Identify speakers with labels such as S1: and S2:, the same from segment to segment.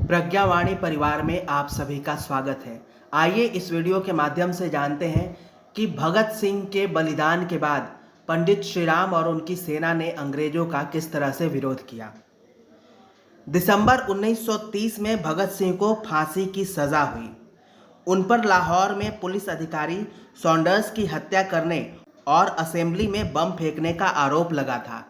S1: प्रज्ञावाणी परिवार में आप सभी का स्वागत है। आइए इस वीडियो के माध्यम से जानते हैं कि भगत सिंह के बलिदान के बाद पंडित श्रीराम और उनकी सेना ने अंग्रेजों का किस तरह से विरोध किया। दिसंबर 1930 में भगत सिंह को फांसी की सजा हुई। उन पर लाहौर में पुलिस अधिकारी सॉन्डर्स की हत्या करने और असेंबली में बम फेंकने का आरोप लगा था।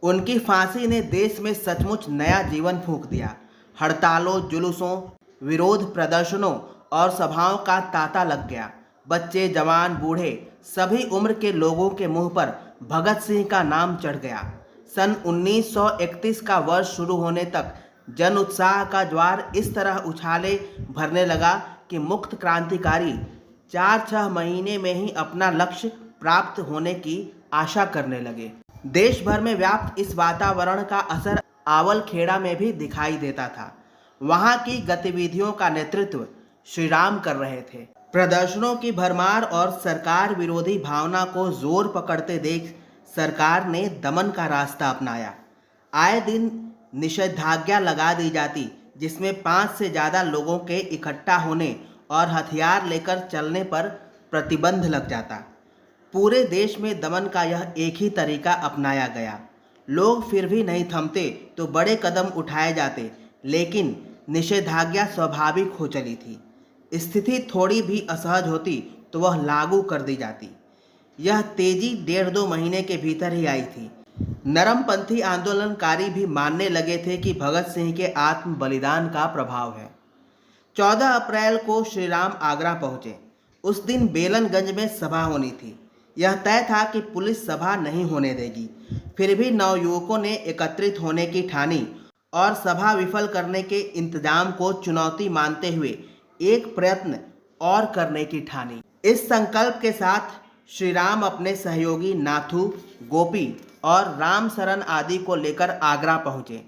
S1: उनकी फांसी ने देश में सचमुच नया जीवन फूंक दिया। हड़तालों, जुलूसों, विरोध प्रदर्शनों और सभाओं का तांता लग गया। बच्चे, जवान, बूढ़े, सभी उम्र के लोगों के मुंह पर भगत सिंह का नाम चढ़ गया। सन 1931 का वर्ष शुरू होने तक जन उत्साह का ज्वार इस तरह उछाले भरने लगा कि मुक्त क्रांतिकारी 4-6 महीने में ही अपना लक्ष्य प्राप्त होने की आशा करने लगे। देश भर में व्याप्त इस वातावरण का असर आवलखेड़ा में भी दिखाई देता था। वहां की गतिविधियों का नेतृत्व श्रीराम कर रहे थे। प्रदर्शनों की भरमार और सरकार विरोधी भावना को जोर पकड़ते देख सरकार ने दमन का रास्ता अपनाया। आए दिन निषेधाज्ञा लगा दी जाती, जिसमें 5 से ज़्यादा लोगों के इकट्ठा होने और हथियार लेकर चलने पर प्रतिबंध लग जाता। पूरे देश में दमन का यह एक ही तरीका अपनाया गया। लोग फिर भी नहीं थमते तो बड़े कदम उठाए जाते, लेकिन निषेधाज्ञा स्वाभाविक हो चली थी। स्थिति थोड़ी भी असहज होती तो वह लागू कर दी जाती। यह तेजी 1.5-2 महीने के भीतर ही आई थी। नरमपंथी आंदोलनकारी भी मानने लगे थे कि भगत सिंह के आत्म बलिदान का प्रभाव है। 14 अप्रैल को श्रीराम आगरा पहुंचे। उस दिन बेलनगंज में सभा होनी थी। यह तय था कि पुलिस सभा नहीं होने देगी। फिर भी नवयुवकों ने एकत्रित होने की ठानी और सभा विफल करने के इंतजाम को चुनौती मानते हुए एक प्रयत्न और करने की ठानी। इस संकल्प के साथ श्रीराम अपने सहयोगी नाथू, गोपी और रामसरन आदि को लेकर आगरा पहुंचे।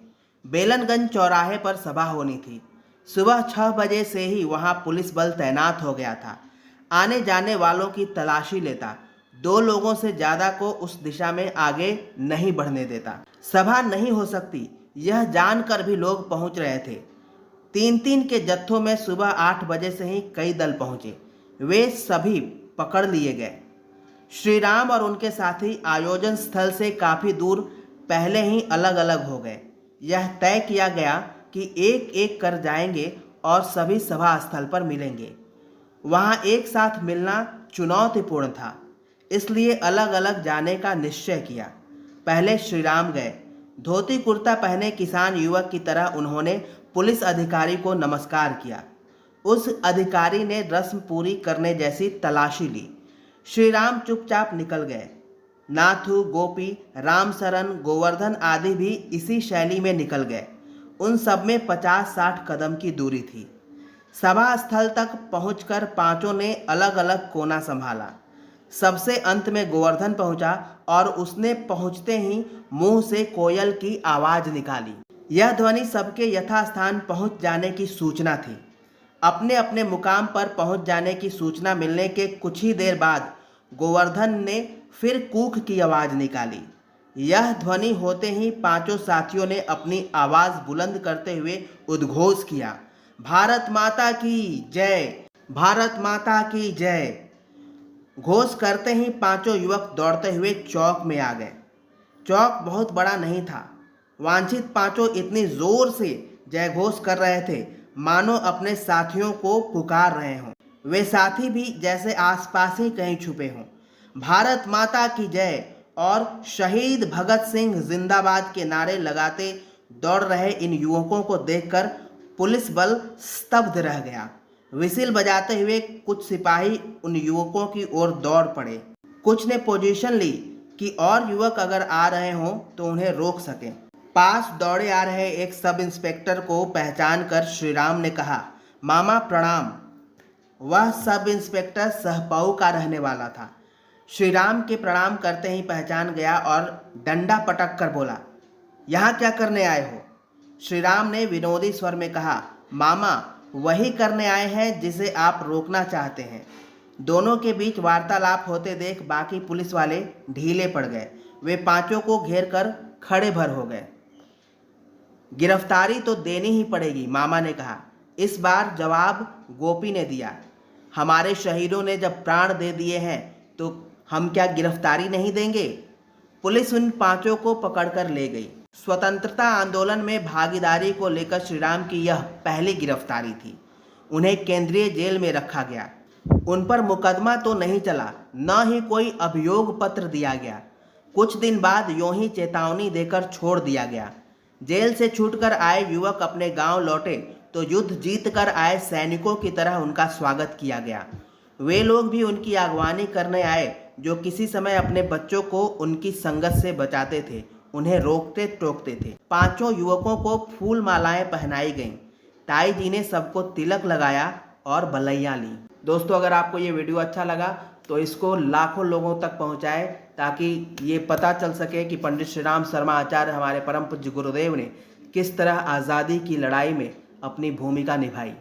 S1: बेलनगंज चौराहे पर सभा होनी थी। सुबह 6 बजे से ही वहां पुलिस बल तैनात हो गया था। आने जाने वालों की तलाशी लेता, 2 लोगों से ज़्यादा को उस दिशा में आगे नहीं बढ़ने देता। सभा नहीं हो सकती, यह जानकर भी लोग पहुंच रहे थे। 3-3 के जत्थों में सुबह 8 बजे से ही कई दल पहुंचे। वे सभी पकड़ लिए गए। श्रीराम और उनके साथी आयोजन स्थल से काफ़ी दूर पहले ही अलग अलग हो गए। यह तय किया गया कि एक एक कर जाएंगे और सभी सभा स्थल पर मिलेंगे। वहां एक साथ मिलना चुनौतीपूर्ण था, इसलिए अलग अलग जाने का निश्चय किया। पहले श्रीराम गए। धोती कुर्ता पहने किसान युवक की तरह उन्होंने पुलिस अधिकारी को नमस्कार किया। उस अधिकारी ने रस्म पूरी करने जैसी तलाशी ली। श्रीराम चुपचाप निकल गए। नाथू, गोपी, रामसरन, गोवर्धन आदि भी इसी शैली में निकल गए। उन सब में 50-60 कदम की दूरी थी। सभा स्थल तक पहुंचकर पांचों ने अलग अलग कोना संभाला। सबसे अंत में गोवर्धन पहुंचा और उसने पहुंचते ही मुंह से कोयल की आवाज निकाली। यह ध्वनि सबके यथास्थान पहुंच जाने की सूचना थी। अपने अपने मुकाम पर पहुंच जाने की सूचना मिलने के कुछ ही देर बाद गोवर्धन ने फिर कूक की आवाज निकाली। यह ध्वनि होते ही पांचों साथियों ने अपनी आवाज बुलंद करते हुए उद्घोष किया, भारत माता की जय, भारत माता की जय। घोष करते ही पांचों युवक दौड़ते हुए चौक में आ गए। चौक बहुत बड़ा नहीं था। वांछित पांचों इतनी जोर से जय घोष कर रहे थे मानो अपने साथियों को पुकार रहे हों। वे साथी भी जैसे आसपास ही कहीं छुपे हों। भारत माता की जय और शहीद भगत सिंह जिंदाबाद के नारे लगाते दौड़ रहे इन युवकों को देखकर पुलिस बल स्तब्ध रह गया। विसिल बजाते हुए कुछ सिपाही उन युवकों की ओर दौड़ पड़े। कुछ ने पोजीशन ली कि और युवक अगर आ रहे हों तो उन्हें रोक सकें। पास दौड़े आ रहे एक सब इंस्पेक्टर को पहचान कर श्रीराम ने कहा, मामा प्रणाम। वह सब इंस्पेक्टर सहपाऊ का रहने वाला था। श्रीराम के प्रणाम करते ही पहचान गया और डंडा पटक कर बोला, यहाँ क्या करने आए हो? श्रीराम ने विनोदी स्वर में कहा, मामा वही करने आए हैं जिसे आप रोकना चाहते हैं। दोनों के बीच वार्तालाप होते देख बाकी पुलिस वाले ढीले पड़ गए। वे पांचों को घेर कर खड़े भर हो गए। गिरफ्तारी तो देनी ही पड़ेगी, मामा ने कहा। इस बार जवाब गोपी ने दिया। हमारे शहीदों ने जब प्राण दे दिए हैं तो हम क्या गिरफ्तारी नहीं देंगे? पुलिस उन पांचों को पकड़कर ले गई। स्वतंत्रता आंदोलन में भागीदारी को लेकर श्रीराम की यह पहली गिरफ्तारी थी। उन्हें केंद्रीय जेल में रखा गया। उन पर मुकदमा तो नहीं चला, न ही कोई अभियोग पत्र दिया गया। कुछ दिन बाद यूं ही चेतावनी देकर छोड़ दिया गया। जेल से छूटकर आए युवक अपने गांव लौटे तो युद्ध जीत कर आए सैनिकों की तरह उनका स्वागत किया गया। वे लोग भी उनकी अगवानी करने आए जो किसी समय अपने बच्चों को उनकी संगत से बचाते थे, उन्हें रोकते टोकते थे। पांचों युवकों को फूल मालाएं पहनाई गईं। ताई जी ने सबको तिलक लगाया और बलैया ली। दोस्तों, अगर आपको ये वीडियो अच्छा लगा तो इसको लाखों लोगों तक पहुंचाएं ताकि ये पता चल सके कि पंडित श्रीराम शर्मा आचार्य हमारे परम पूज्य गुरुदेव ने किस तरह आज़ादी की लड़ाई में अपनी भूमिका निभाई।